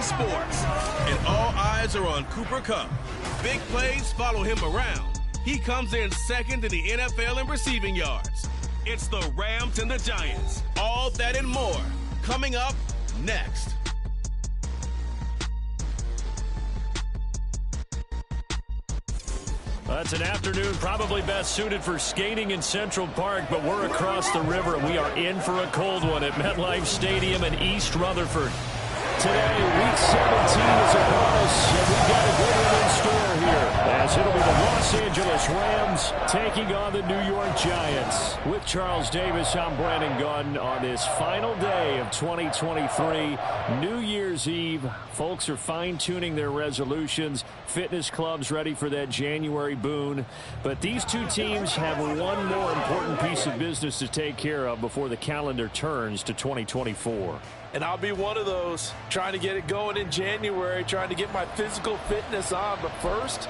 sports. And all eyes are on Cooper Kupp. Big plays follow him around. He comes in second in the NFL in receiving yards. It's the Rams and the Giants. All that and more coming up next. It's an afternoon probably best suited for skating in Central Park, but we're across the river and we are in for a cold one at MetLife Stadium in East Rutherford. Today, Week 17 is upon us, and we've got a good one in store here, as it'll be the Los Angeles Rams taking on the New York Giants. With Charles Davis, I'm Brandon Gunn on this final day of 2023, New Year's Eve. Folks are fine-tuning their resolutions. Fitness clubs ready for that January boon. But these two teams have one more important piece of business to take care of before the calendar turns to 2024. And I'll be one of those, trying to get it going in January, trying to get my physical fitness on. But first,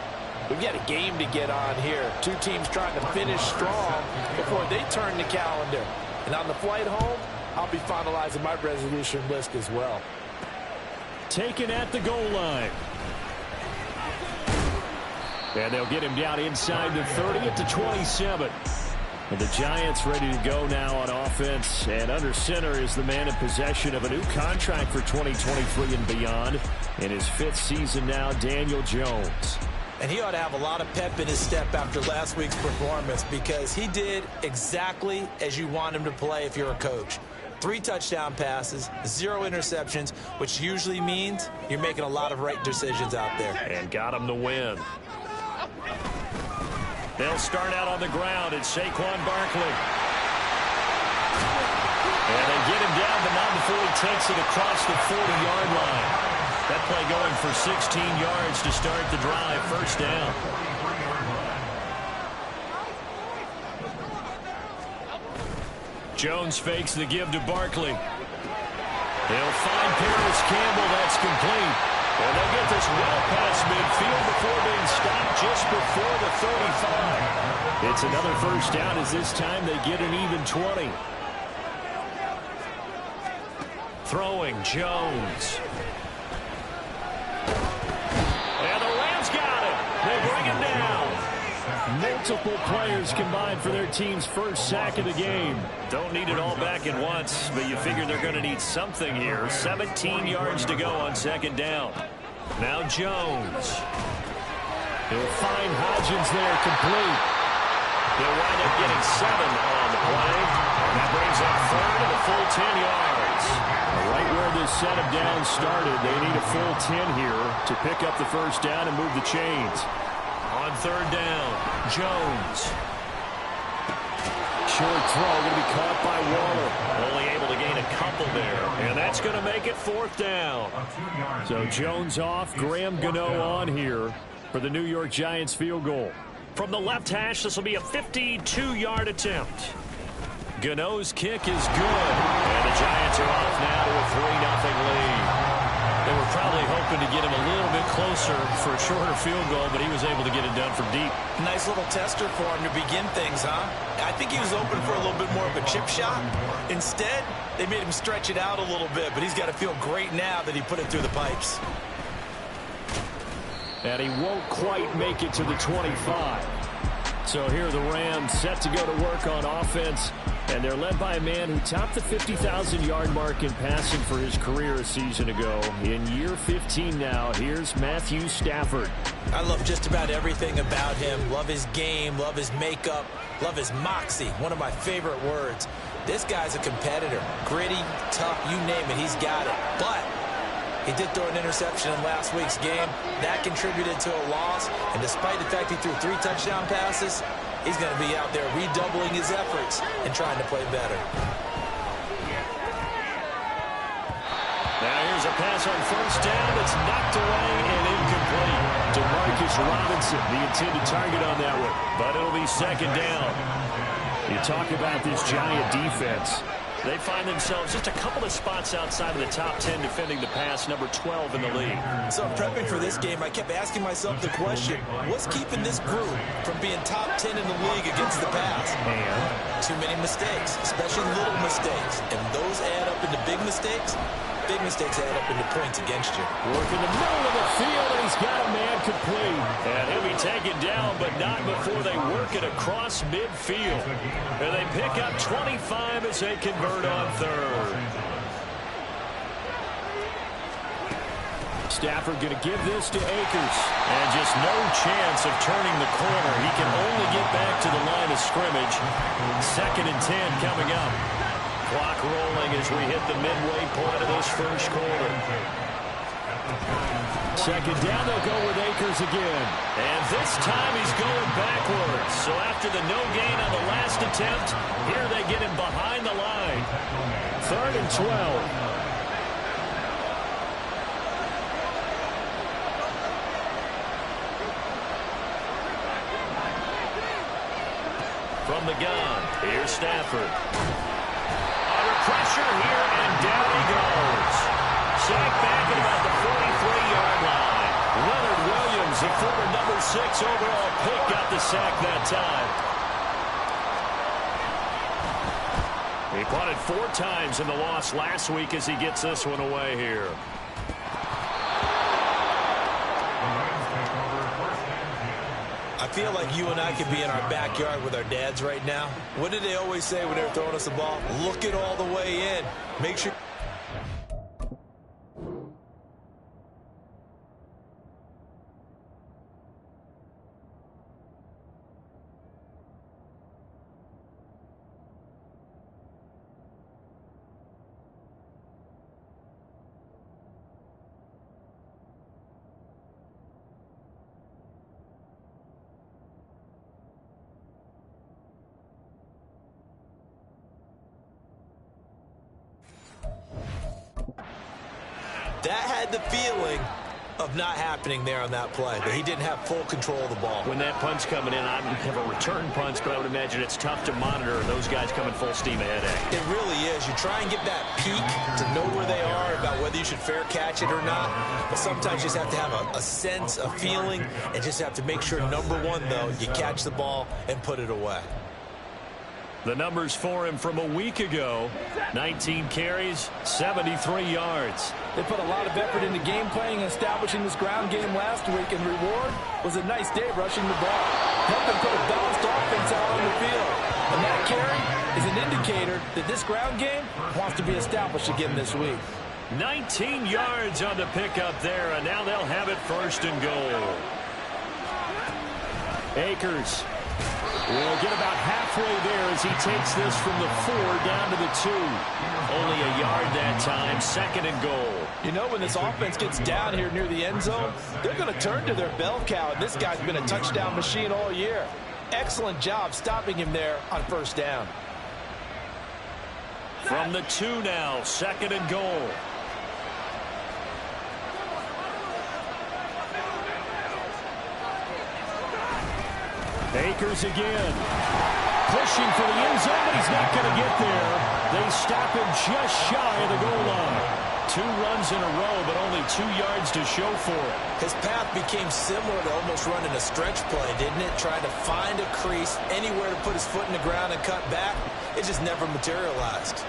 we've got a game to get on here. Two teams trying to finish strong before they turn the calendar. And on the flight home, I'll be finalizing my resolution list as well. Taken at the goal line. And they'll get him down inside the 30 at the 27. And the Giants ready to go now on offense. And under center is the man in possession of a new contract for 2023 and beyond. In his fifth season now, Daniel Jones. And he ought to have a lot of pep in his step after last week's performance, because he did exactly as you want him to play if you're a coach. 3 touchdown passes, 0 interceptions, which usually means you're making a lot of right decisions out there. And got him the win. They'll start out on the ground. It's Saquon Barkley. And they get him down, but not before he takes it across the 40-yard line. That play going for 16 yards to start the drive. First down. Jones fakes the give to Barkley. He'll find Paris Campbell. That's complete. And they'll get this well past midfield before being stopped just before the 35. It's another first down, as this time they get an even 20. Throwing Jones. And the Rams got it. They bring it down. Multiple players combined for their team's first sack of the game. Don't need it all back at once, but you figure they're going to need something here. 17 yards to go on second down. Now Jones. He'll find Hodgins there, complete. They'll wind up getting 7 on the play. And that brings up third and a full 10 yards. Right where this set of downs started, they need a full 10 here to pick up the first down and move the chains. On third down, Jones. Short throw going to be caught by Waller. Only able to gain a couple there. And that's going to make it fourth down. So Jones off, Graham Gano on here for the New York Giants field goal. From the left hash, this will be a 52-yard attempt. Gano's kick is good. And the Giants are off now to a 3-0 lead. They were probably hoping to get him a little bit closer for a shorter field goal, but he was able to get it done from deep. Nice little tester for him to begin things, huh? I think he was open for a little bit more of a chip shot. Instead, they made him stretch it out a little bit, but he's got to feel great now that he put it through the pipes. And he won't quite make it to the 25. So here the Rams set to go to work on offense. And they're led by a man who topped the 50,000-yard mark in passing for his career a season ago. In year 15 now, here's Matthew Stafford. I love just about everything about him. Love his game, love his makeup, love his moxie. One of my favorite words. This guy's a competitor. Gritty, tough, you name it, he's got it. But he did throw an interception in last week's game. That contributed to a loss. And despite the fact he threw 3 touchdown passes, he's going to be out there redoubling his efforts and trying to play better. Now here's a pass on first down that's knocked away and incomplete. Demarcus Robinson, the intended target on that one. But it'll be second down. You talk about this Giant defense. They find themselves just a couple of spots outside of the top 10 defending the pass, number 12 in the league. So prepping for this game, I kept asking myself the question, what's keeping this group from being top 10 in the league against the pass? And too many mistakes, especially little mistakes. And those add up into big mistakes. big mistakes add up into points against you. Work in the middle of the field, and he's got a man complete. And he'll be taken down, but not before they work it across midfield. And they pick up 25 as they convert on third. Stafford going to give this to Akers. And just no chance of turning the corner. He can only get back to the line of scrimmage. 2nd and 10 coming up. Clock rolling as we hit the midway point of this first quarter. 2nd down, they'll go with Akers again. And this time he's going backwards. So after the no gain on the last attempt, here they get him behind the line. 3rd and 12. From the gun, here's Stafford. Under pressure here, and down he goes. Sacked back at about the 43-yard line. Leonard Williams, the former number 6 overall pick, got the sack that time. He punted 4 times in the loss last week as he gets this one away here. I feel like you and I could be in our backyard with our dads right now. What did they always say when they were throwing us the ball? Look it all the way in. Make sure... That had the feeling of not happening there on that play, that he didn't have full control of the ball. When that punch coming in, I have a return punch, but I would imagine it's tough to monitor those guys coming full steam ahead. It really is. You try and get that peek to know where they are, about whether you should fair catch it or not. But sometimes you just have to have a sense, a feeling, and just have to make sure, number one, though, you catch the ball and put it away. The numbers for him from a week ago: 19 carries, 73 yards. They put a lot of effort into game planning and establishing this ground game last week, and the reward was a nice day rushing the ball. Helped them put a balanced offense out on the field. And that carry is an indicator that this ground game wants to be established again this week. 19 yards on the pickup there, and now they'll have it 1st and goal. Akers will get about halfway there as he takes this from the 4 down to the 2. Only a yard that time. 2nd and goal. You know, when this offense gets down here near the end zone, they're going to turn to their bell cow, and this guy's been a touchdown machine all year. Excellent job stopping him there on 1st down. From the 2 now, 2nd and goal. Akers again. Pushing for the end zone, but he's not going to get there. They stop him just shy of the goal line. 2 runs in a row, but only 2 yards to show for it. His path became similar to almost running a stretch play, didn't it? Trying to find a crease, anywhere to put his foot in the ground and cut back. It just never materialized.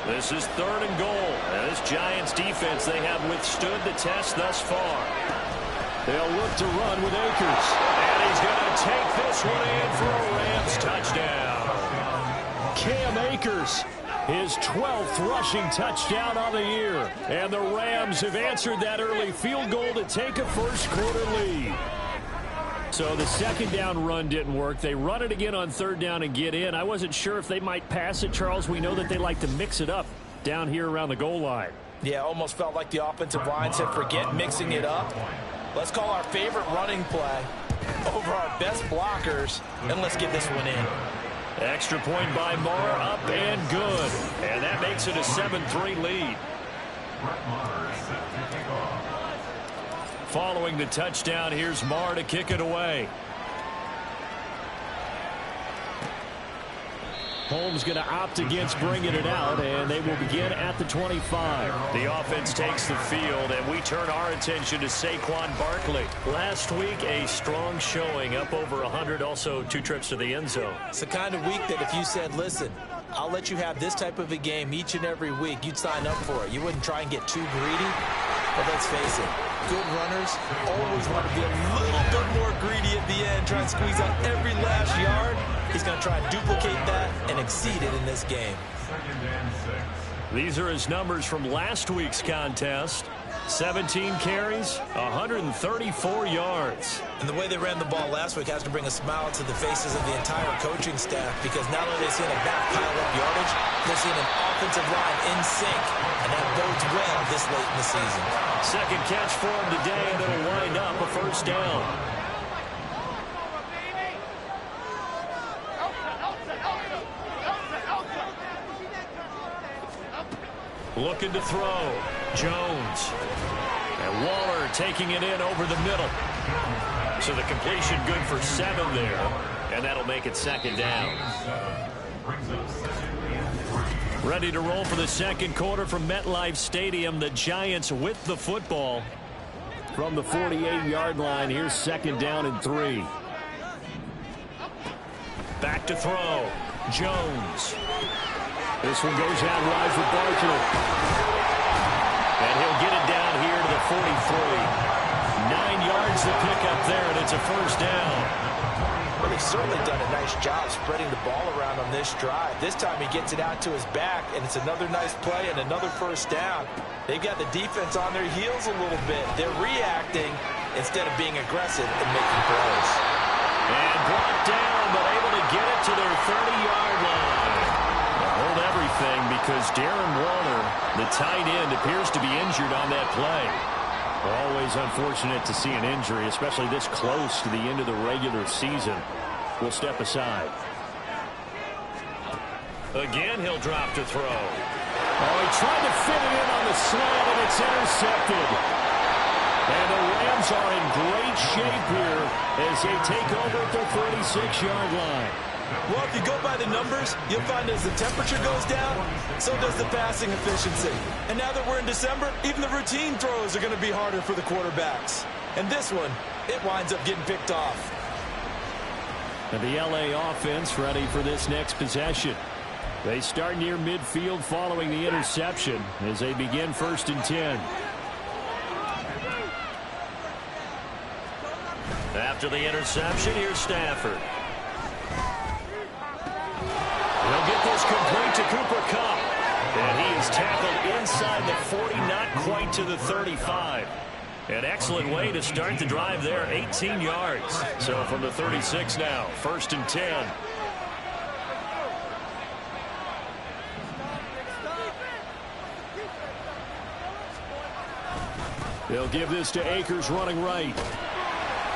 This is 3rd and goal. Now, this Giants defense, they have withstood the test thus far. They'll look to run with Akers. And he's going to take this one in for a Rams touchdown. Cam Akers, his 12th rushing touchdown on the year. And the Rams have answered that early field goal to take a 1st quarter lead. So the 2nd down run didn't work. They run it again on 3rd down and get in. I wasn't sure if they might pass it, Charles. We know that they like to mix it up down here around the goal line. Yeah, almost felt like the offensive line said, forget mixing it up. Let's call our favorite running play over our best blockers, and let's get this one in. Extra point by Moore, up and good. And that makes it a 7-3 lead. Following the touchdown, here's Moore to kick it away. Holmes going to opt against bringing it out, and they will begin at the 25. The offense takes the field, and we turn our attention to Saquon Barkley. Last week, a strong showing, up over 100, also 2 trips to the end zone. It's the kind of week that if you said, listen, I'll let you have this type of a game each and every week. You'd sign up for it. You wouldn't try and get too greedy. But let's face it, good runners always want to be a little bit more greedy at the end, try and squeeze out every last yard. He's going to try and duplicate that and exceed it in this game. These are his numbers from last week's contest. 17 carries, 134 yards. And the way they ran the ball last week has to bring a smile to the faces of the entire coaching staff, because not only are they seeing a back pile up yardage, they're seeing an offensive line in sync, and that bodes well this late in the season. Second catch for him today, and it'll wind up a first down. Looking to throw. Jones. And Waller taking it in over the middle. So the completion good for 7 there. And that'll make it second down. Ready to roll for the second quarter from MetLife Stadium. The Giants with the football. From the 48-yard line, here's second down and 3. Back to throw. Jones. This one goes out wide for Barkley. And he'll get it down here to the 43. 9 yards to pick up there, and it's a first down. Well, they've certainly done a nice job spreading the ball around on this drive. This time he gets it out to his back, and it's another nice play and another first down. They've got the defense on their heels a little bit. They're reacting instead of being aggressive and making plays. And brought down, but able to get it to their 30-yard line. Hold everything because Darren Waller, the tight end, appears to be injured on that play. Always unfortunate to see an injury, especially this close to the end of the regular season. We'll step aside. Again, he'll drop to throw. Oh, he tried to fit it in on the slant, and it's intercepted. And the Rams are in great shape here as they take over at their 36-yard line. Well, if you go by the numbers, you'll find as the temperature goes down, so does the passing efficiency. And now that we're in December, even the routine throws are going to be harder for the quarterbacks. And this one, it winds up getting picked off. And the LA offense ready for this next possession. They start near midfield following the interception as they begin 1st and 10. After the interception, here's Stafford. He'll get this complete to Cooper Kupp. And he is tackled inside the 40, not quite to the 35. An excellent way to start the drive there, 18 yards. So from the 36 now, 1st and 10. They'll give this to Akers running right.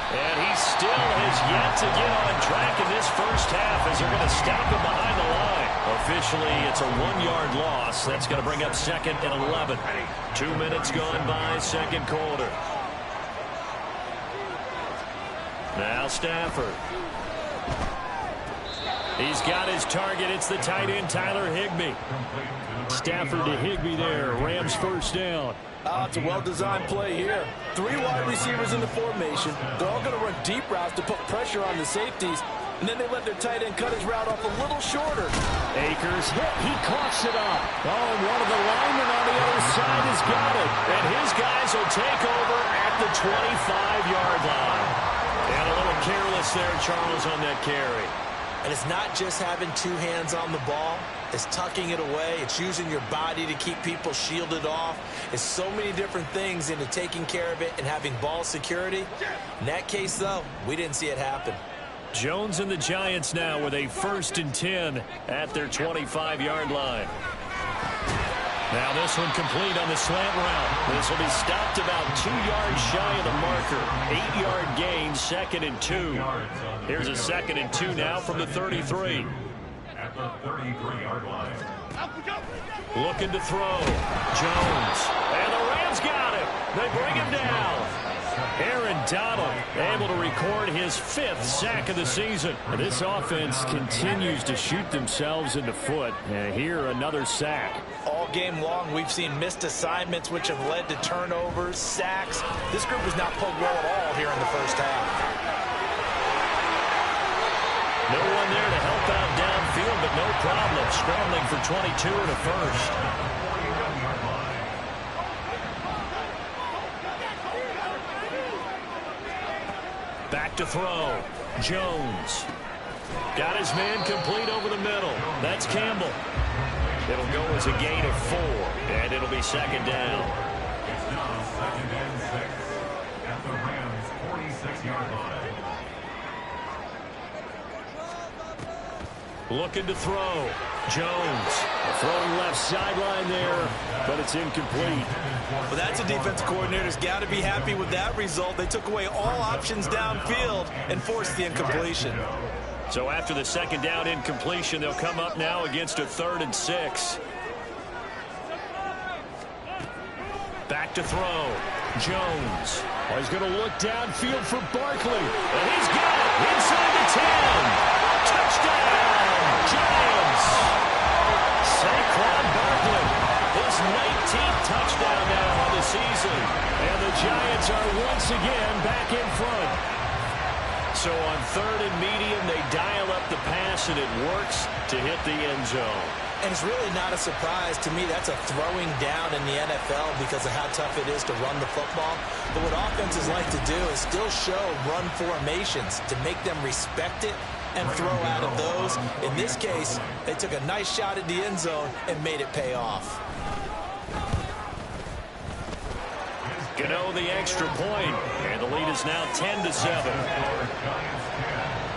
And he still has yet to get on track in this first half as they're going to stop him behind the line. Officially, it's a 1-yard loss. That's going to bring up 2nd and 11. 2 minutes gone by, second quarter. Now Stafford. He's got his target. It's the tight end, Tyler Higbee. Stafford to Higbee there. Rams first down. It's a well-designed play here. 3 wide receivers in the formation. They're all going to run deep routes to put pressure on the safeties. And then they let their tight end cut his route off a little shorter. Akers hit. He coughs it up. Oh, and one of the linemen on the other side has got it. And his guys will take over at the 25-yard line. And a little careless there, Charles, on that carry. And it's not just having 2 hands on the ball. It's tucking it away. It's using your body to keep people shielded off. It's so many different things into taking care of it and having ball security. In that case, though, we didn't see it happen. Jones and the Giants now with a 1st and 10 at their 25-yard line. Now this one complete on the slant route. This will be stopped about 2 yards shy of the marker. 8-yard gain, 2nd and 2. Here's a 2nd and 2 now from the 33. At the 33-yard line. Looking to throw. Jones. And the Rams got him. They bring him down. Aaron Donald able to record his 5th sack of the season. This offense continues to shoot themselves in the foot. And here another sack. All game long, we've seen missed assignments which have led to turnovers, sacks. This group was not played well at all here in the first half. No one there to help out downfield, but no problem, scrambling for 22 and a first. Back to throw. Jones. Got his man complete over the middle. That's Campbell. It'll go as a gain of 4, and it'll be second down. It's now 2nd and 6 at the Rams' 46-yard line. Looking to throw. Jones throwing left sideline there, but it's incomplete. Well, that's a defense coordinator's got to be happy with that result. They took away all options downfield and forced the incompletion. So after the second down incompletion, they'll come up now against a 3rd and 6. Back to throw. Jones. Oh, he's going to look downfield for Barkley. And he's got it inside the 10. Touchdown, Giants. Saquon Barkley, his 19th touchdown now on the season. And the Giants are once again back in front. So on 3rd and medium, they dial up the pass, and it works to hit the end zone. And it's really not a surprise to me. That's a throwing down in the NFL because of how tough it is to run the football. But what offenses like to do is still show run formations to make them respect it and throw out of those. In this case, they took a nice shot at the end zone and made it pay off. Gano the extra point, and the lead is now 10-7.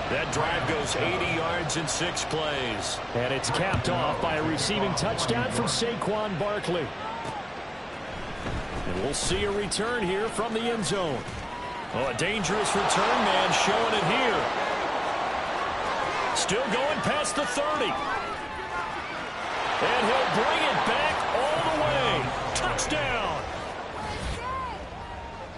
That drive goes 80 yards in 6 plays. And it's capped off by a receiving touchdown from Saquon Barkley. And we'll see a return here from the end zone. Oh, a dangerous return man showing it here. Still going past the 30. And he'll bring it back all the way. Touchdown.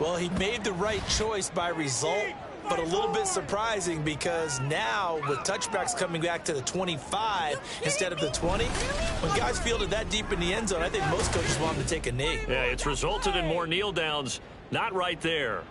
Well, he made the right choice by result, but a little bit surprising because now with touchbacks coming back to the 25 instead of the 20, when guys fielded that deep in the end zone, I think most coaches want them to take a knee. Yeah, it's resulted in more kneel downs. Not right there.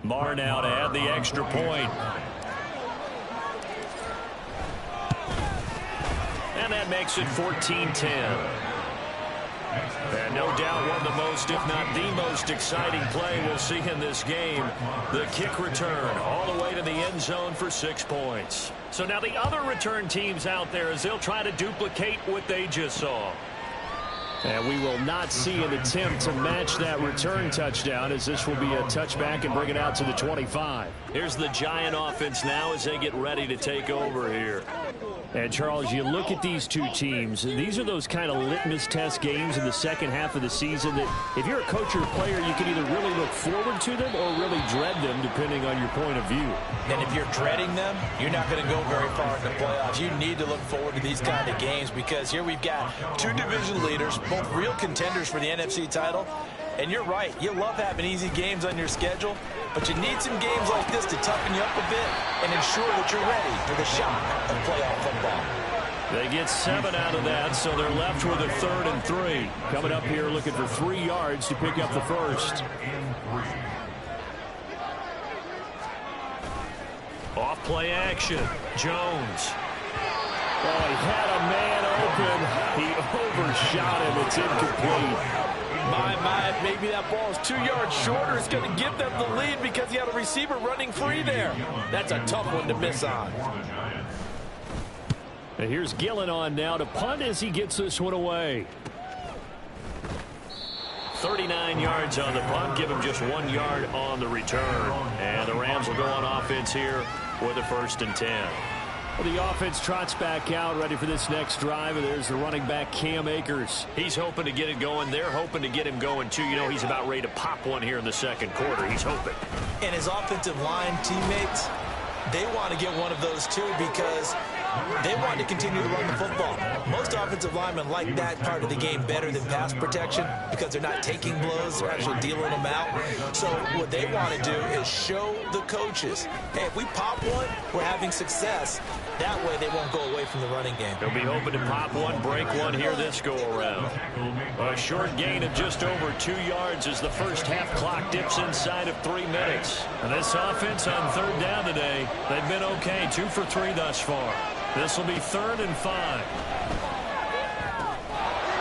Marr now to add the extra point. And that makes it 14-10. And no doubt one of the most, if not the most exciting play we'll see in this game. The kick return all the way to the end zone for 6 points. So now the other return teams out there as they'll try to duplicate what they just saw. And we will not see an attempt to match that return touchdown as this will be a touchback and bring it out to the 25. Here's the Giant offense now as they get ready to take over here. And, Charles, you look at these two teams, these are those kind of litmus test games in the second half of the season that if you're a coach or a player, you can either really look forward to them or really dread them depending on your point of view. And if you're dreading them, you're not going to go very far in the playoffs. You need to look forward to these kind of games because here we've got 2 division leaders, both real contenders for the NFC title. And you're right, you love having easy games on your schedule, but you need some games like this to toughen you up a bit and ensure that you're ready for the shock of playoff football. They get 7 out of that, so they're left with a 3rd and 3. Coming up here looking for 3 yards to pick up the first. Off play action. Jones. Oh, he had a man open. He overshot shot, and it's incomplete. My, maybe that ball is 2 yards shorter. It's going to give them the lead because he had a receiver running free there. That's a tough one to miss on. And here's Gillen on now to punt as he gets this one away. 39 yards on the punt, give him just 1 yard on the return. And the Rams will go on offense here with a 1st and 10. Well, the offense trots back out, ready for this next drive, and there's the running back, Cam Akers. He's hoping to get it going. They're hoping to get him going, too. You know, he's about ready to pop one here in the second quarter. He's hoping. And his offensive line teammates, they want to get one of those, too, because they want to continue to run the football. Most offensive linemen like that part of the game better than pass protection because they're not taking blows, they're actually dealing them out. So what they want to do is show the coaches, hey, if we pop one, we're having success. That way they won't go away from the running game. They'll be hoping to pop one, break one here this go-around. A short gain of just over 2 yards as the first half clock dips inside of 3 minutes. And this offense on 3rd down today, they've been okay, 2 for 3 thus far. This will be 3rd and 5.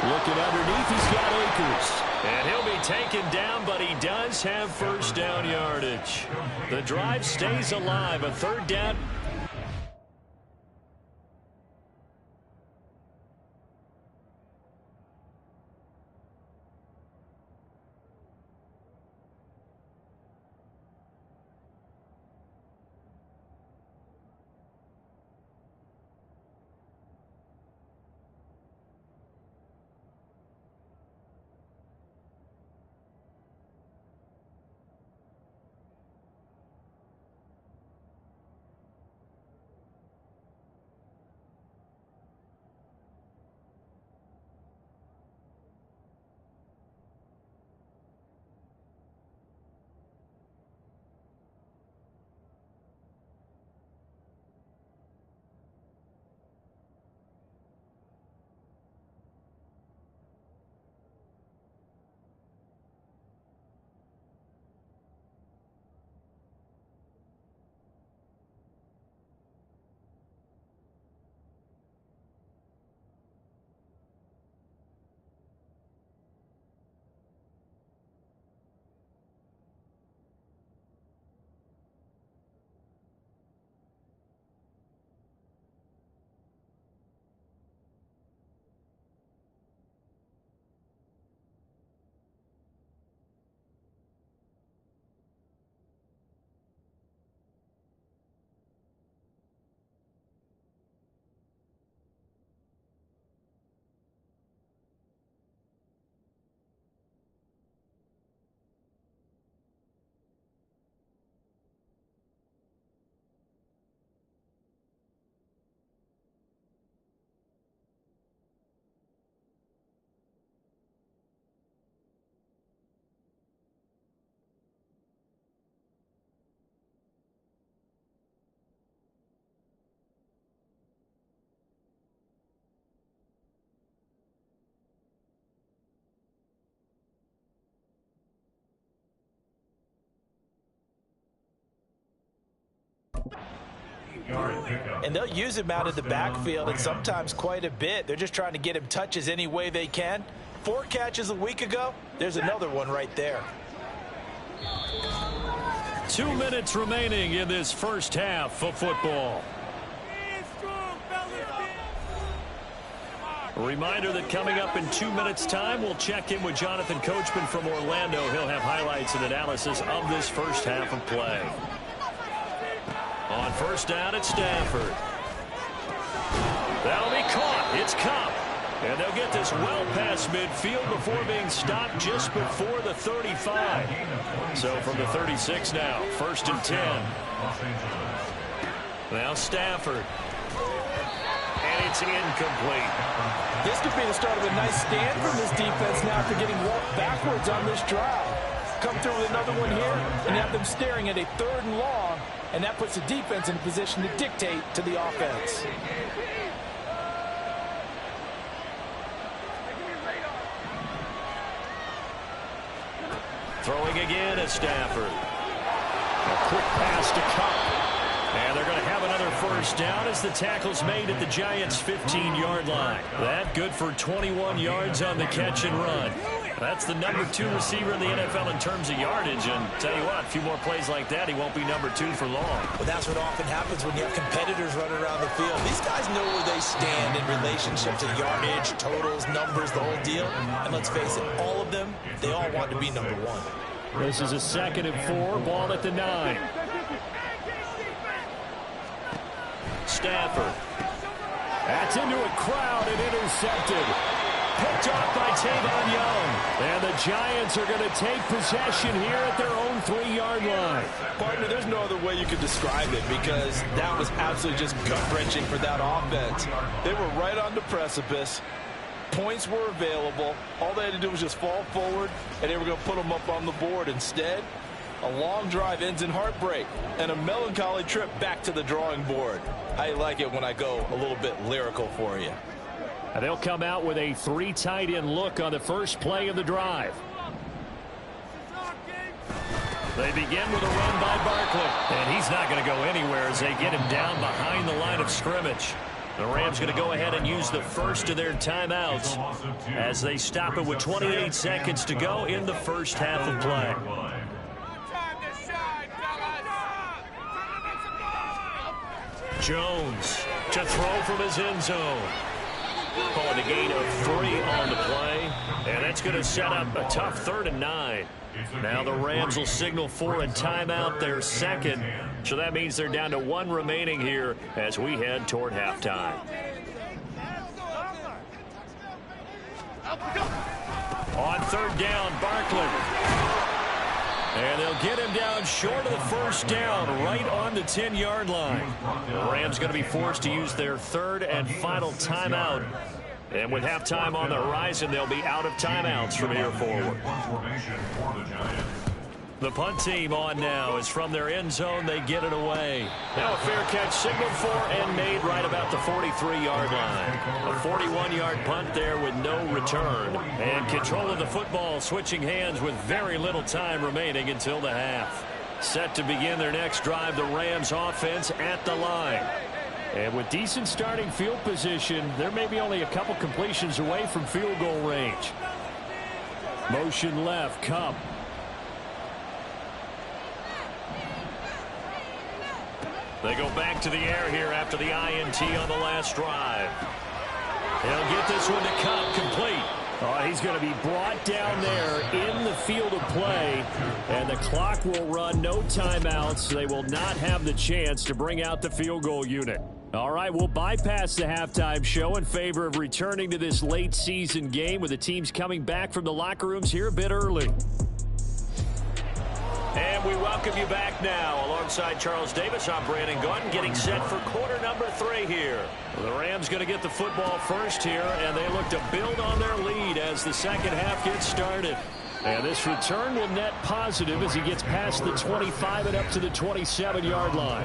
Looking underneath, he's got Akers. And he'll be taken down, but he does have first down yardage. The drive stays alive, a 3rd down. And they'll use him out of the backfield, and sometimes quite a bit. They're just trying to get him touches any way they can. 4 catches a week ago. There's another one right there. 2 minutes remaining in this first half of football. A reminder that coming up in 2 minutes' time, we'll check in with Jonathan Coachman from Orlando. He'll have highlights and analysis of this first half of play. On first down at Stafford. That'll be caught. It's Kupp. And they'll get this well past midfield before being stopped just before the 35. So from the 36 now, 1st and 10. Now Stafford. And it's incomplete. This could be the start of a nice stand from this defense now after getting walked backwards on this drive. Come through with another one here and have them staring at a 3rd and long, and that puts the defense in a position to dictate to the offense. Throwing again at Stafford. A quick pass to Kupp. And they're going to have another first down as the tackle's made at the Giants' 15-yard line. That good for 21 yards on the catch and run. That's the number 2 receiver in the NFL in terms of yardage. And tell you what, a few more plays like that, he won't be number 2 for long. Well, that's what often happens when you have competitors running around the field. These guys know where they stand in relationship to yardage, totals, numbers, the whole deal. And let's face it, all of them, they all want to be number 1. This is a 2nd and 4, ball at the 9. Stafford. That's into a crowd and intercepted. Picked off by Tavon Young. And the Giants are going to take possession here at their own 3-yard line. Partner, there's no other way you could describe it because that was absolutely just gut-wrenching for that offense. They were right on the precipice. Points were available. All they had to do was just fall forward, and they were going to put them up on the board. Instead, a long drive ends in heartbreak and a melancholy trip back to the drawing board. I like it when I go a little bit lyrical for you. And they'll come out with a 3 tight end look on the first play of the drive. They begin with a run by Barkley. And he's not going to go anywhere as they get him down behind the line of scrimmage. The Rams going to go ahead and use the first of their timeouts as they stop it with 28 seconds to go in the first half of play. Jones to throw from his end zone. Calling a gain of 3 on the play. And that's going to set up a tough 3rd and 9. Now the Rams will signal for a timeout, their second. So that means they're down to 1 remaining here as we head toward halftime. On 3rd down, Barkley. And they'll get him down short of the first down, right on the 10-yard line. The Rams going to be forced to use their 3rd and final timeout. And with halftime on the horizon, they'll be out of timeouts from here forward. The punt team on now is from their end zone. They get it away. Now a fair catch signaled for and made right about the 43-yard line. A 41-yard punt there with no return. And control of the football switching hands with very little time remaining until the half. Set to begin their next drive, the Rams offense at the line. And with decent starting field position, they're maybe only a couple completions away from field goal range. Motion left, Kupp. They go back to the air here after the INT on the last drive. He'll get this one to Kupp, complete. He's going to be brought down there in the field of play, and the clock will run, no timeouts. They will not have the chance to bring out the field goal unit. All right, we'll bypass the halftime show in favor of returning to this late season game with the teams coming back from the locker rooms here a bit early. And we welcome you back now. Alongside Charles Davis, I'm Brandon Gaudin, getting set for quarter number 3 here. The Rams going to get the football first here, and they look to build on their lead as the second half gets started. And this return will net positive as he gets past the 25 and up to the 27-yard line.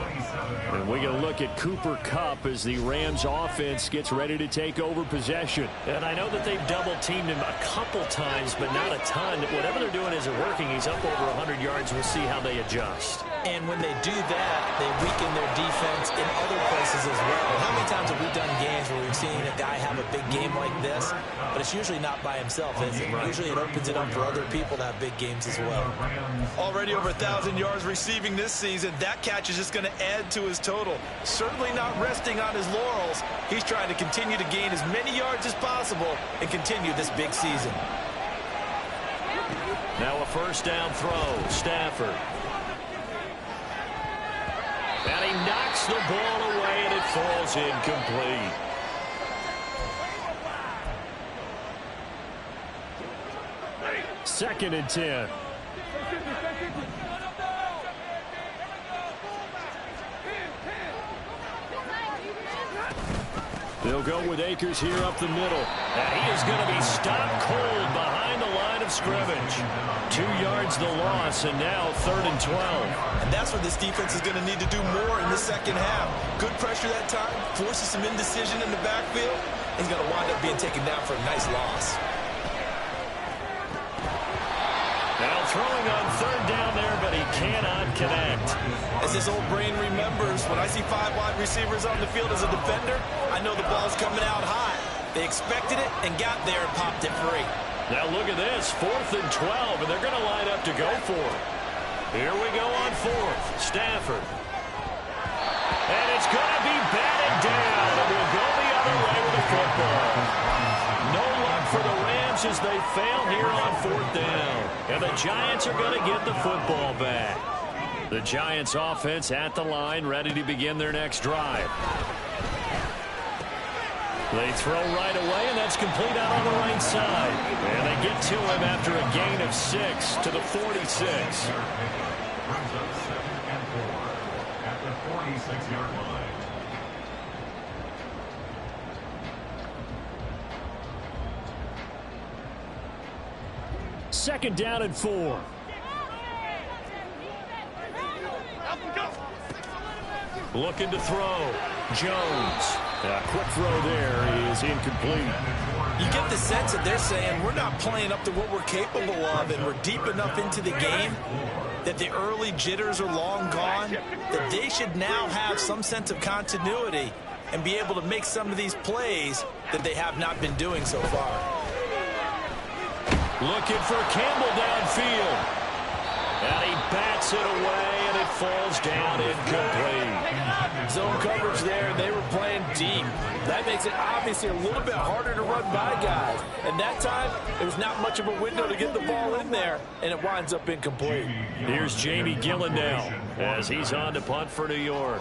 And we're going to look at Cooper Kupp as the Rams offense gets ready to take over possession. And I know that they've double-teamed him a couple times, but not a ton. Whatever they're doing isn't working. He's up over 100 yards. We'll see how they adjust. And when they do that, they weaken their defense in other places as well. How many times have we done games where we've seen a guy have a big game like this, but it's usually not by himself, is it? Usually it opens it up for other people to have big games as well. Already over 1,000 yards receiving this season. That catch is just going to add to his total. Certainly not resting on his laurels. He's trying to continue to gain as many yards as possible and continue this big season. Now a first down throw. Stafford. And he knocks the ball away, and it falls incomplete. Second and 10. They'll go with Akers here up the middle. And he is going to be stopped cold behind the line of scrimmage. 2 yards the loss, and now 3rd and 12. And that's what this defense is going to need to do more in the second half. Good pressure that time, forces some indecision in the backfield. He's going to wind up being taken down for a nice loss. Now throwing on third down there, but he cannot connect. As his old brain remembers, when I see 5 wide receivers on the field as a defender, I know the ball's coming out high. They expected it and got there and popped it free. Now look at this, 4th and 12, and they're going to line up to go for it. Here we go on 4th. Stafford. And it's going to be batted down, and we'll go the other way with the football. No luck for the Rams as they fail here on 4th down. And the Giants are going to get the football back. The Giants offense at the line, ready to begin their next drive. They throw right away, and that's complete out on the right side. And they get to him after a gain of 6 to the 46. Brings up 2nd and 4 at the 46-yard line. Second down and 4. Looking to throw. Jones. A quick throw there is incomplete. You get the sense that they're saying we're not playing up to what we're capable of, and we're deep enough into the game that the early jitters are long gone, that they should now have some sense of continuity and be able to make some of these plays that they have not been doing so far. Looking for Campbell downfield. And he bats it away, and it falls down incomplete. Zone coverage there, and they were playing deep. That makes it obviously a little bit harder to run by guys. And that time, there was not much of a window to get the ball in there, and it winds up incomplete. Here's Jamie Gillen now as he's on to punt for New York.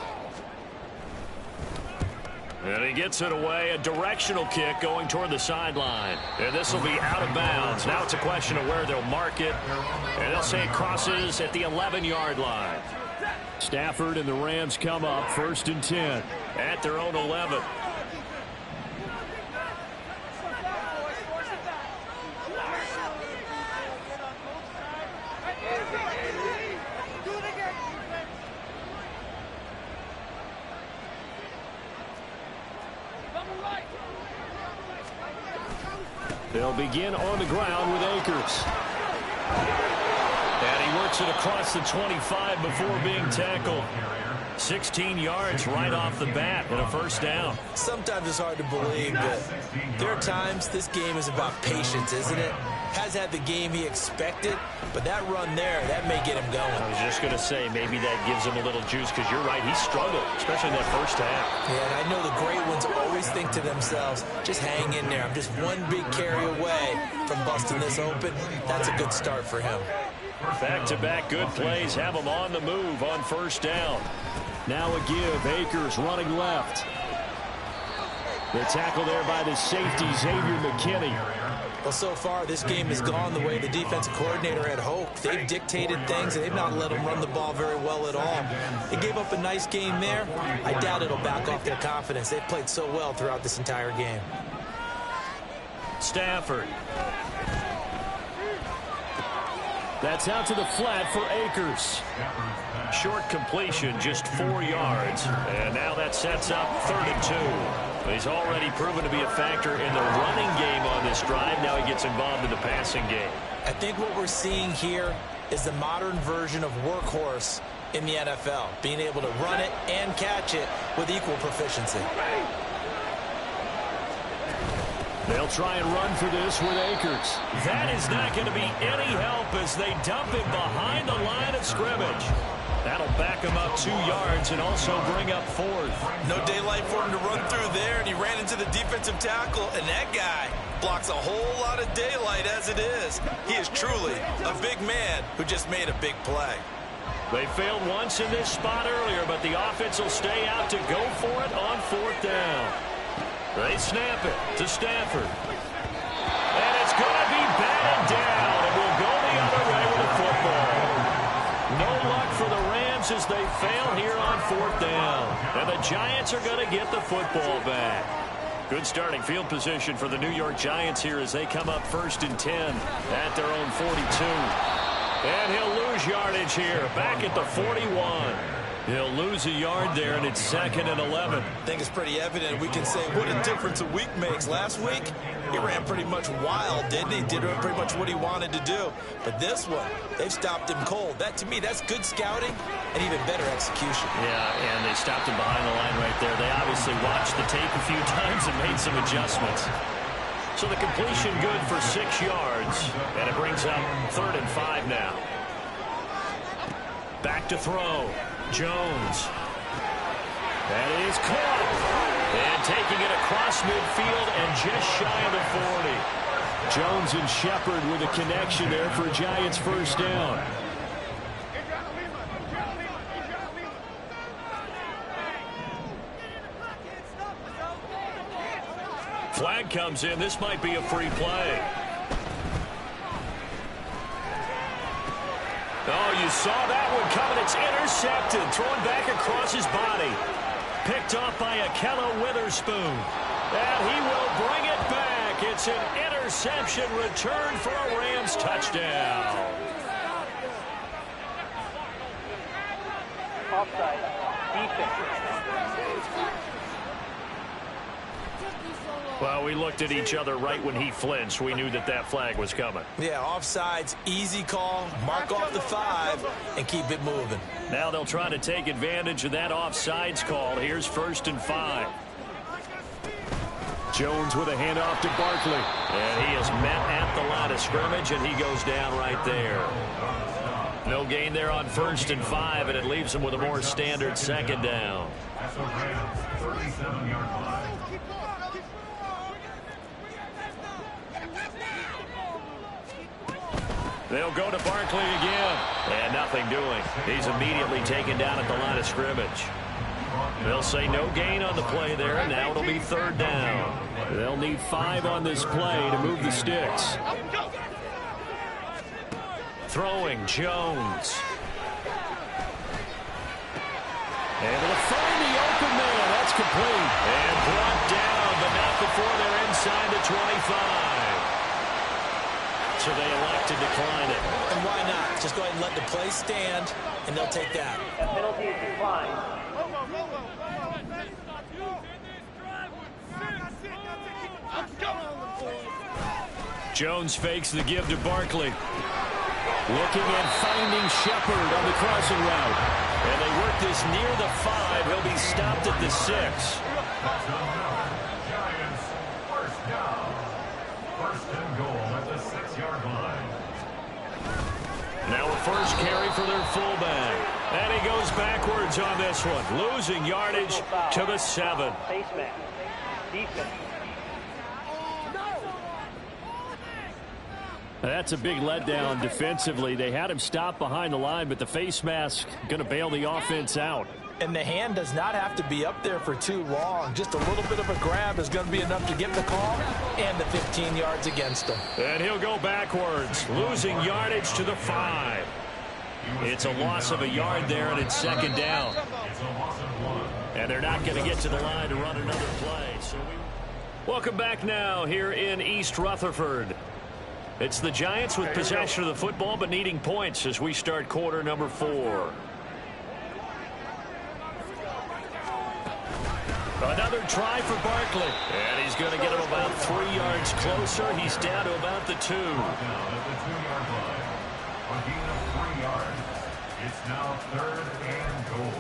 And he gets it away, a directional kick going toward the sideline. And this will be out of bounds. Now it's a question of where they'll mark it. And they'll say it crosses at the 11-yard line. Stafford and the Rams come up 1st and 10 at their own 11. They'll begin on the ground with Akers. And he works it across the 25 before being tackled. 16 yards right off the bat and a 1st down. Sometimes it's hard to believe, but there are times this game is about patience, isn't it? Has had the game he expected, but that run there, that may get him going. I was just going to say, maybe that gives him a little juice, because you're right, he struggled, especially in that 1st half. Yeah, and I know the great ones always think to themselves, just hang in there. I'm just one big carry away from busting this open. That's a good start for him. Back-to-back good plays have him on the move on 1st down. Now a give. Akers running left. The tackle there by the safety, Xavier McKinney. Well, so far, this game has gone the way the defensive coordinator had hoped. They've dictated things, and they've not let them run the ball very well at all. They gave up a nice game there. I doubt it'll back off their confidence. They've played so well throughout this entire game. Stafford. That's out to the flat for Akers. Short completion, just 4 yards. And now that sets up 3rd and 2. He's already proven to be a factor in the running game on this drive. Now he gets involved in the passing game. I think what we're seeing here is the modern version of workhorse in the NFL, being able to run it and catch it with equal proficiency. They'll try and run for this with Akers. That is not going to be any help as they dump him behind the line of scrimmage. That'll back him up 2 yards and also bring up 4th. No daylight for him to run through there, and he ran into the defensive tackle, and that guy blocks a whole lot of daylight as it is. He is truly a big man who just made a big play. They failed once in this spot earlier, but the offense will stay out to go for it on 4th down. They snap it to Stafford. And it's going to be batted down, and we'll go the other way with the football. No luck for the Rams as they fail here on 4th down. And the Giants are going to get the football back. Good starting field position for the New York Giants here as they come up 1st and 10 at their own 42. And he'll lose yardage here, back at the 41. He'll lose a yard there, and it's 2nd and 11. I think it's pretty evident. We can say what a difference a week makes. Last week, he ran pretty much wild, didn't he? Did pretty much what he wanted to do. But this one, they've stopped him cold. That, to me, that's good scouting and even better execution. Yeah, and they stopped him behind the line right there. They obviously watched the tape a few times and made some adjustments. So the completion good for 6 yards, and it brings up 3rd and 5 now. Back to throw. Jones. That is caught. And taking it across midfield and just shy of the 40. Jones and Shepard with a connection there for a Giants first down. Flag comes in. This might be a free play. Oh, you saw that one coming. It's intercepted. Thrown back across his body. Picked off by Ahkello Witherspoon. And he will bring it back. It's an interception return for a Rams touchdown. Offside. Defense. Well, we looked at each other right when he flinched. We knew that that flag was coming. Yeah, offsides, easy call, mark off the 5, and keep it moving. Now they'll try to take advantage of that offsides call. Here's 1st and 5. Jones with a handoff to Barkley. And he is met at the line of scrimmage, and he goes down right there. No gain there on 1st and 5, and it leaves him with a more standard 2nd down. That's a Rams 37-yard line. They'll go to Barkley again. And nothing doing. He's immediately taken down at the line of scrimmage. They'll say no gain on the play there, and now it'll be 3rd down. They'll need 5 on this play to move the sticks. Throwing, Jones. Able to find the open man. That's complete. And brought down, but not before they're inside the 25. So they elect to decline it. And why not? Just go ahead and let the play stand, and they'll take that. A penalty is declined. Jones fakes the give to Barkley. Looking and finding Shepard on the crossing route. And they work this near the 5. He'll be stopped at the 6. Giants, first down. 1st and goal at the 6-yard line. Now a first carry for their fullback. And he goes backwards on this one. Losing yardage to the 7. Face mask. Defense. That's a big letdown defensively. They had him stop behind the line, but the face mask going to bail the offense out. And the hand does not have to be up there for too long. Just a little bit of a grab is going to be enough to get the call and the 15 yards against them. And he'll go backwards, losing yardage to the 5. It's a loss of a yard there, and it's 2nd down. It's a loss of 1. And they're not going to get to the line to run another play. Welcome back now here in East Rutherford. It's the Giants with possession of the football, but needing points as we start quarter number 4. Another try for Barkley. And he's going to get him about 3 yards closer. He's down to about the 2. Down at the 2-yard line. A gain of 3 yards. It's now 3rd and goal.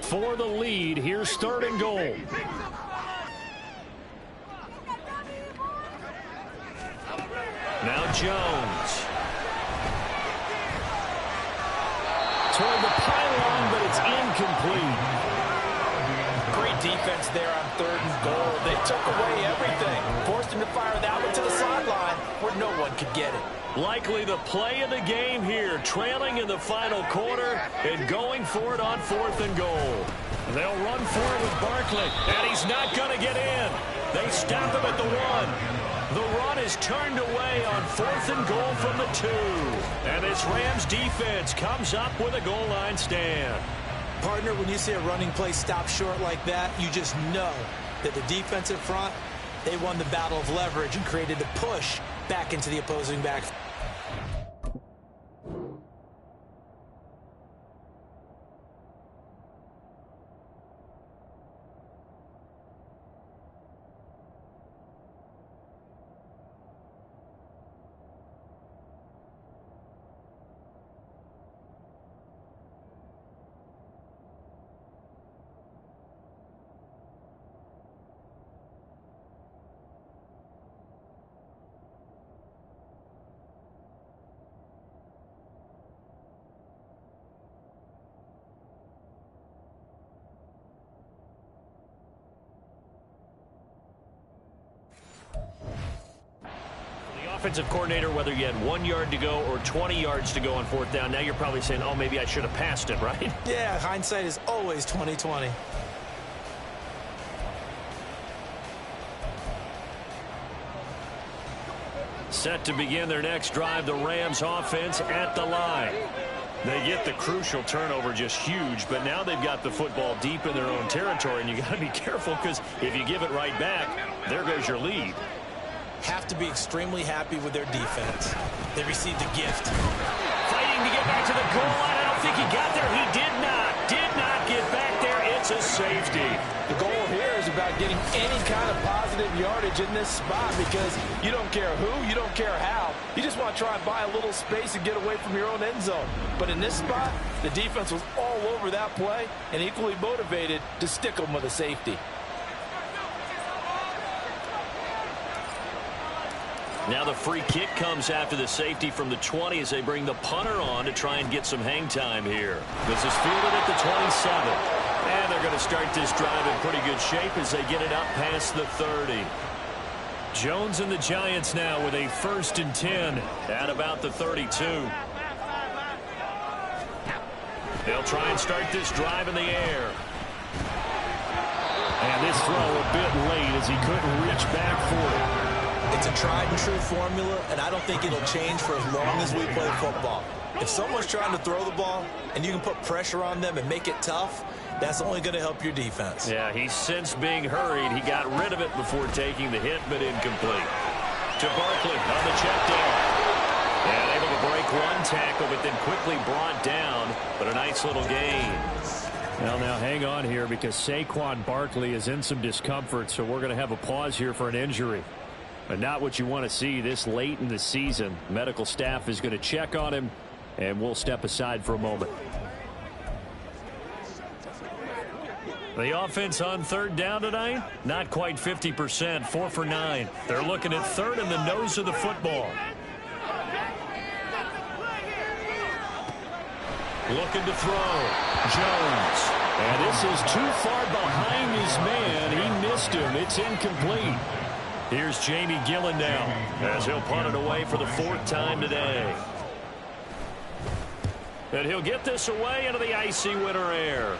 For the lead, here's 3rd and goal. Now Jones. Toward the pylon, but it's incomplete. Great defense there on 3rd and goal. They took away everything. Forced him to fire that one to the sideline where no one could get it. Likely the play of the game here, trailing in the final quarter and going for it on 4th and goal. They'll run for it with Barkley, and he's not going to get in. They stop him at the 1. The run is turned away on 4th and goal from the 2. And this Rams defense comes up with a goal line stand. Partner, when you see a running play stop short like that, you just know that the defensive front They won the battle of leverage and created the push back into the opposing back. Offensive coordinator, whether you had 1 yard to go or 20 yards to go on fourth down, now you're probably saying, oh, maybe I should have passed it, right? Yeah, hindsight is always 20/20. Set to begin their next drive, the Rams offense at the line. They get the crucial turnover, just huge, but now they've got the football deep in their own territory, and you got to be careful because if you give it right back, there goes your lead. Have to be extremely happy with their defense. They received a gift. Fighting to get back to the goal line. I don't think he got there. He did not get back there. It's a safety. The goal here is about getting any kind of positive yardage in this spot because you don't care who, you don't care how. You just want to try and buy a little space and get away from your own end zone. But in this spot, the defense was all over that play and equally motivated to stick them with a safety. Now the free kick comes after the safety from the 20 as they bring the punter on to try and get some hang time here. This is fielded at the 27. And they're going to start this drive in pretty good shape as they get it up past the 30. Jones and the Giants now with a 1st and 10 at about the 32. They'll try and start this drive in the air. And this throw a bit late as he couldn't reach back for it. It's a tried-and-true formula, and I don't think it'll change for as long as we play football. If someone's trying to throw the ball and you can put pressure on them and make it tough, that's only going to help your defense. Yeah, he's since being hurried. He got rid of it before taking the hit, but incomplete. To Barkley on the check down. And able to break one tackle, but then quickly brought down. But a nice little gain. Well, now hang on here because Saquon Barkley is in some discomfort, so we're going to have a pause here for an injury. But not what you want to see this late in the season. Medical staff is going to check on him, and we'll step aside for a moment. The offense on 3rd down tonight, not quite 50%, 4 for 9. They're looking at 3rd in the nose of the football. Looking to throw. Jones. And this is too far behind his man. He missed him. It's incomplete. Here's Jamie Gillen now as he'll punt it away for the 4th time today. And he'll get this away into the icy winter air.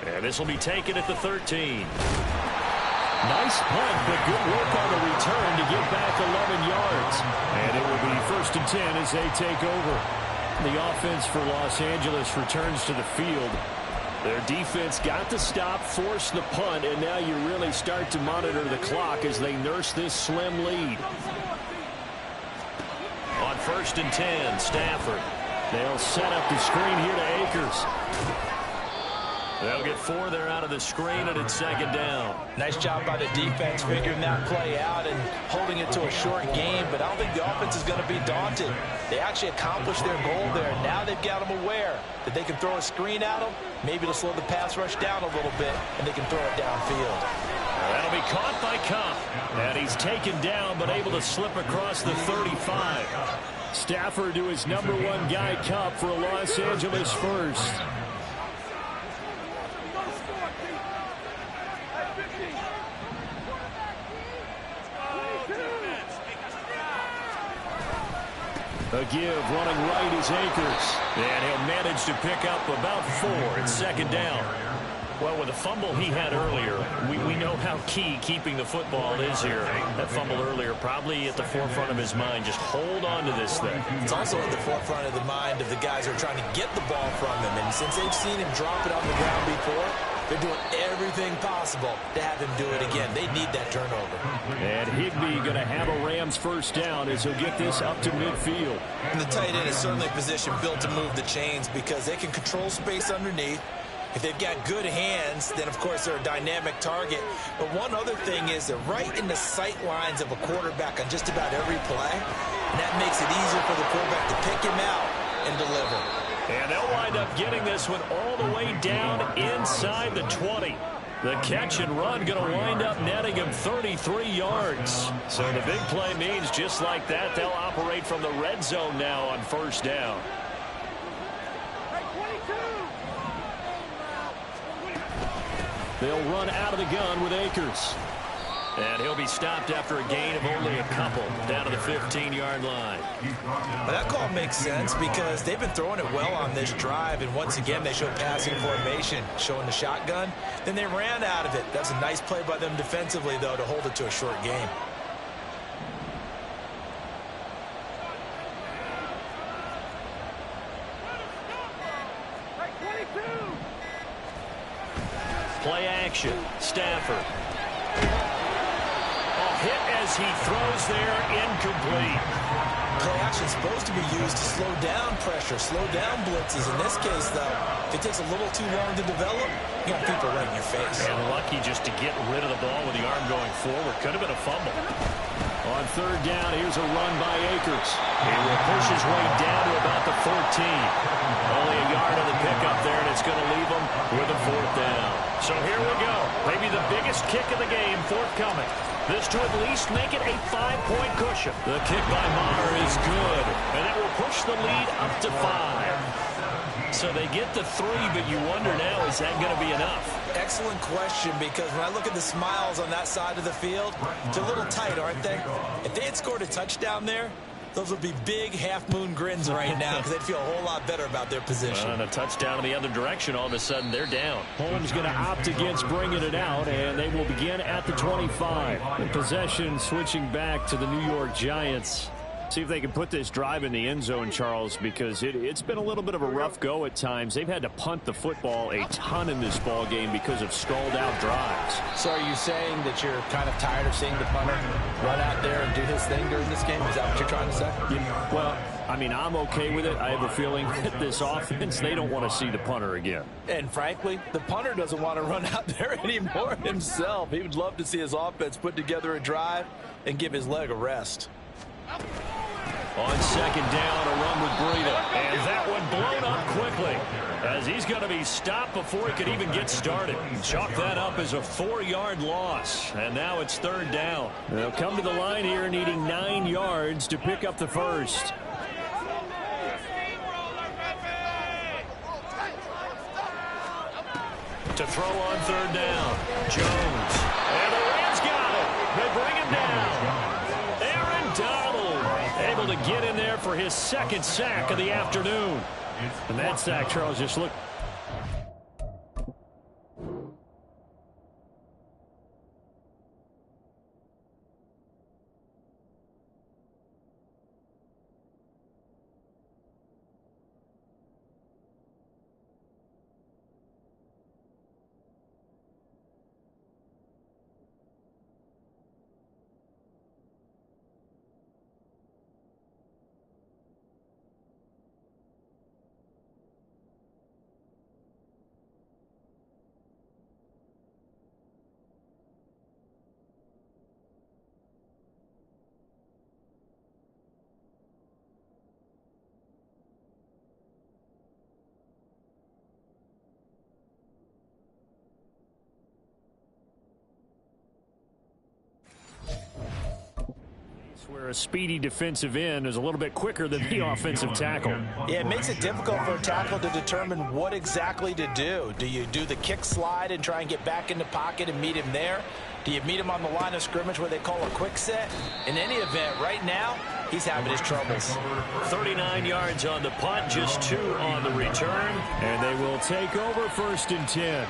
And this will be taken at the 13. Nice punt, but good work on the return to get back 11 yards. And it will be 1st and 10 as they take over. The offense for Los Angeles returns to the field. Their defense got the stop, forced the punt, and now you really start to monitor the clock as they nurse this slim lead. On 1st and 10, Stafford. They'll set up the screen here to Akers. They'll get 4 there out of the screen, and it's 2nd down. Nice job by the defense figuring that play out and holding it to a short game, but I don't think the offense is going to be daunted. They actually accomplished their goal there. Now they've got them aware that they can throw a screen at them, maybe to slow the pass rush down a little bit, and they can throw it downfield. That'll be caught by Kupp. And he's taken down, but able to slip across the 35. Stafford to his number 1 guy, Kupp, for a Los Angeles first. A give running right is Akers. And he'll manage to pick up about 4 at 2nd down. Well, with the fumble he had earlier, we know how key keeping the football is here. That fumble earlier probably at the forefront of his mind. Just hold on to this thing. It's also at the forefront of the mind of the guys who are trying to get the ball from him. And since they've seen him drop it on the ground before, They're doing everything possible to have him do it again. They need that turnover. And Higbee going to have a Rams first down as he'll get this up to midfield. And the tight end is certainly a position built to move the chains because they can control space underneath. If they've got good hands, then, of course, they're a dynamic target. But one other thing is they're right in the sight lines of a quarterback on just about every play. And that makes it easier for the quarterback to pick him out and deliver. And they'll wind up getting this one all the way down inside the 20. The catch and run going to wind up netting him 33 yards. So the big play means just like that, they'll operate from the red zone now on first down. They'll run out of the gun with Akers. And he'll be stopped after a gain of only a couple down to the 15-yard line. Well, that call makes sense because they've been throwing it well on this drive, and once again they show passing formation, showing the shotgun. Then they ran out of it. That's a nice play by them defensively, though, to hold it to a short game. Play action. Stafford. Hit as he throws there, incomplete. Play action is supposed to be used to slow down pressure, slow down blitzes. In this case, though, if it takes a little too long to develop, you got people right in your face. And lucky just to get rid of the ball with the arm going forward. Could have been a fumble. On third down, here's a run by Akers. He will push his way down to about the 14. Only a yard of the pickup there, and it's going to leave him with a fourth down. So here we go. Maybe the biggest kick of the game forthcoming. This to at least make it a 5-point cushion. The kick by Maher is good, and it will push the lead up to 5. So they get the 3, but you wonder now, is that going to be enough? Excellent question, because when I look at the smiles on that side of the field, they're a little tight, aren't they? If they had scored a touchdown there, those would be big half-moon grins right now because they'd feel a whole lot better about their position. And a touchdown in the other direction, all of a sudden they're down. Holmes going to opt against bringing it out, and they will begin at the 25. The possession switching back to the New York Giants. See if they can put this drive in the end zone, Charles, because it's been a little bit of a rough go at times. They've had to punt the football a ton in this ball game because of stalled-out drives. So are you saying that you're kind of tired of seeing the punter run out there and do his thing during this game? Is that what you're trying to say? Yeah, well, I mean, I'm okay with it. I have a feeling that this offense, they don't want to see the punter again. And frankly, the punter doesn't want to run out there anymore himself. He would love to see his offense put together a drive and give his leg a rest. On second down, a run with Breida. And that one blown up quickly as he's going to be stopped before he could even get started. Chalk that up as a 4-yard loss. And now it's third down. They'll come to the line here needing 9 yards to pick up the first. To throw on third down. Jones. And the Rams got it. They bring him down. Aaron Donald able to get in there for his second sack of the afternoon. And that sack, Charles, just look. Where a speedy defensive end is a little bit quicker than the offensive tackle. Yeah, it makes it difficult for a tackle to determine what exactly to do. Do you do the kick slide and try and get back in the pocket and meet him there? Do you meet him on the line of scrimmage where they call a quick set? In any event, right now, he's having his troubles. 39 yards on the punt, just 2 on the return. And they will take over first and 10.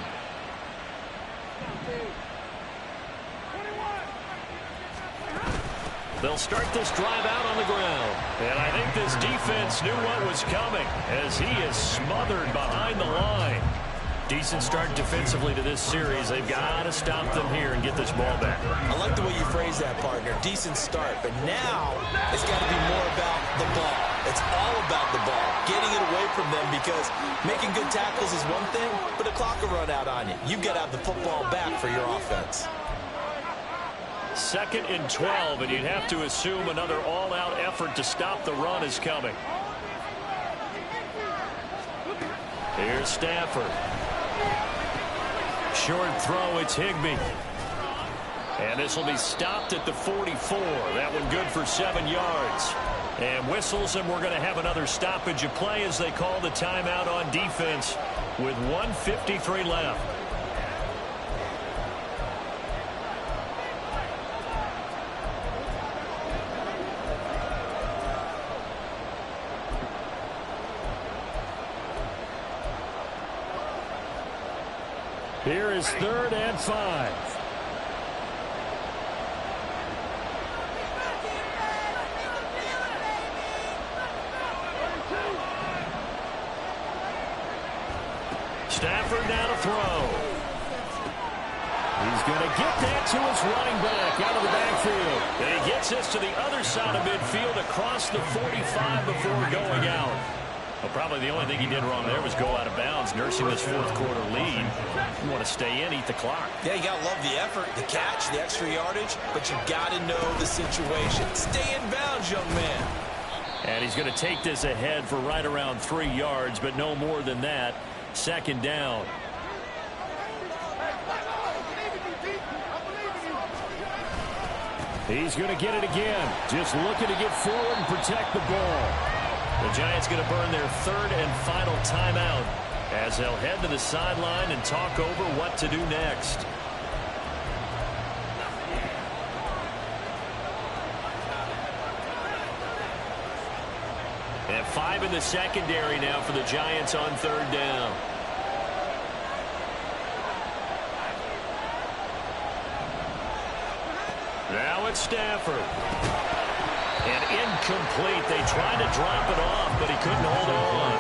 They'll start this drive out on the ground. And I think this defense knew what was coming as he is smothered behind the line. Decent start defensively to this series. They've got to stop them here and get this ball back. I like the way you phrase that, partner. Decent start. But now it's got to be more about the ball. It's all about the ball. Getting it away from them, because making good tackles is one thing, but the clock will run out on you. You've got to have the football back for your offense. 2nd and 12, and you'd have to assume another all-out effort to stop the run is coming. Here's Stafford. Short throw, it's Higbee. And this will be stopped at the 44. That one good for 7 yards. And whistles, and we're going to have another stoppage of play as they call the timeout on defense with 1:53 left. Here is 3rd and 5. Stafford now to throw. He's going to get that to his running back out of the backfield. And he gets this to the other side of midfield across the 45 before going out. Well, probably the only thing he did wrong there was go out of bounds, nursing this 4th quarter lead. You want to stay in, eat the clock. Yeah, you got to love the effort, the catch, the extra yardage, but you got to know the situation. Stay in bounds, young man. And he's going to take this ahead for right around 3 yards, but no more than that. 2nd down. He's going to get it again. Just looking to get forward and protect the ball. The Giants going to burn their 3rd and final timeout as they'll head to the sideline and talk over what to do next. And 5 in the secondary now for the Giants on 3rd down. Now it's Stafford. And incomplete. They tried to drop it off, but he couldn't hold on.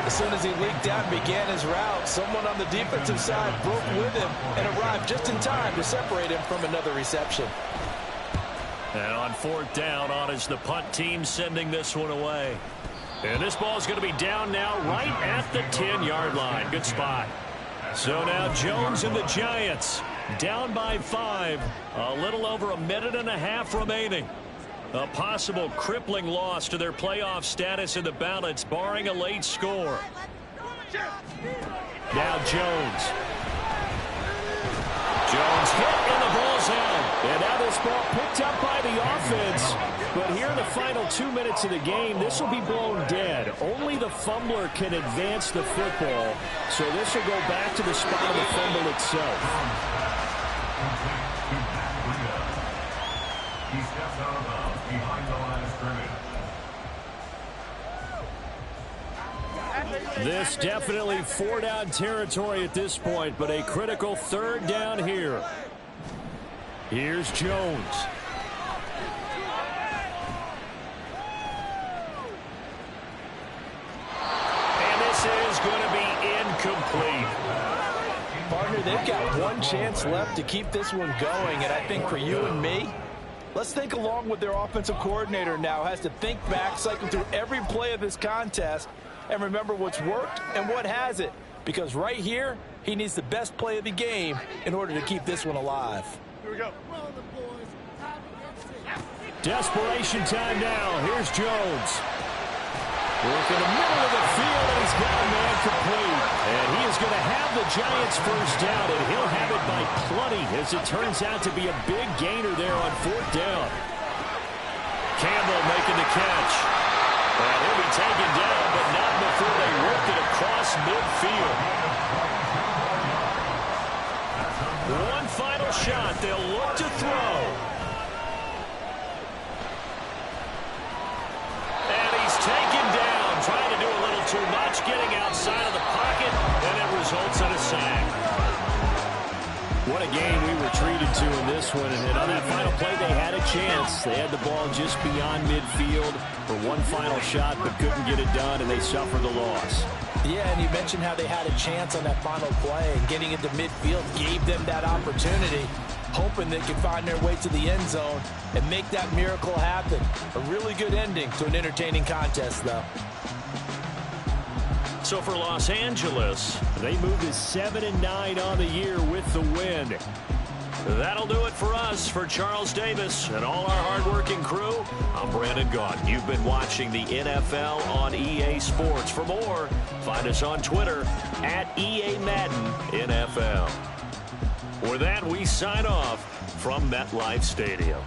As soon as he leaked out and began his route, someone on the defensive side broke with him and arrived just in time to separate him from another reception. And on 4th down, on is the punt team sending this one away. And this ball is going to be down now right at the 10-yard line. Good spot. So now Jones and the Giants down by 5. A little over a minute and a half remaining. A possible crippling loss to their playoff status in the balance, barring a late score. Now Jones. Jones hit and the ball's out. And now this ball picked up by the offense. But here in the final 2 minutes of the game, this will be blown dead. Only the fumbler can advance the football. So this will go back to the spot of the fumble itself. He steps out of bounds behind the line of scrimmage. This definitely 4-down territory at this point, but a critical 3rd down here. Here's Jones. And this is going to be incomplete. Partner, they've got one chance left to keep this one going, and I think for you and me, let's think along with their offensive coordinator now. Has to think back, cycle through every play of this contest, and remember what's worked and what hasn't. Because right here, he needs the best play of the game in order to keep this one alive. Here we go. Desperation time now. Here's Jones. Working the middle of the field, and he's got a man complete. And he is going to have the Giants first down, and he'll have it by plenty, as it turns out to be a big gainer there on 4th down. Campbell making the catch. And he'll be taken down, but not before they work it across midfield. One final shot. They'll look to throw. And he's taken down, trying to do a little too much, getting outside of the pocket, and it results in a sack. What a game we were treated to in this one. And on that final play, they had a chance. They had the ball just beyond midfield. for one final shot but couldn't get it done, and they suffer the loss. Yeah, and you mentioned how they had a chance on that final play, and getting into midfield gave them that opportunity, hoping they could find their way to the end zone and make that miracle happen. A really good ending to an entertaining contest, though. So for Los Angeles, they move to 7-9 on the year with the win. That'll do it for us. For Charles Davis and all our hardworking crew, I'm Brandon Gaudin. You've been watching the NFL on EA Sports. For more, find us on Twitter at EA Madden NFL. With that, we sign off from MetLife Stadium.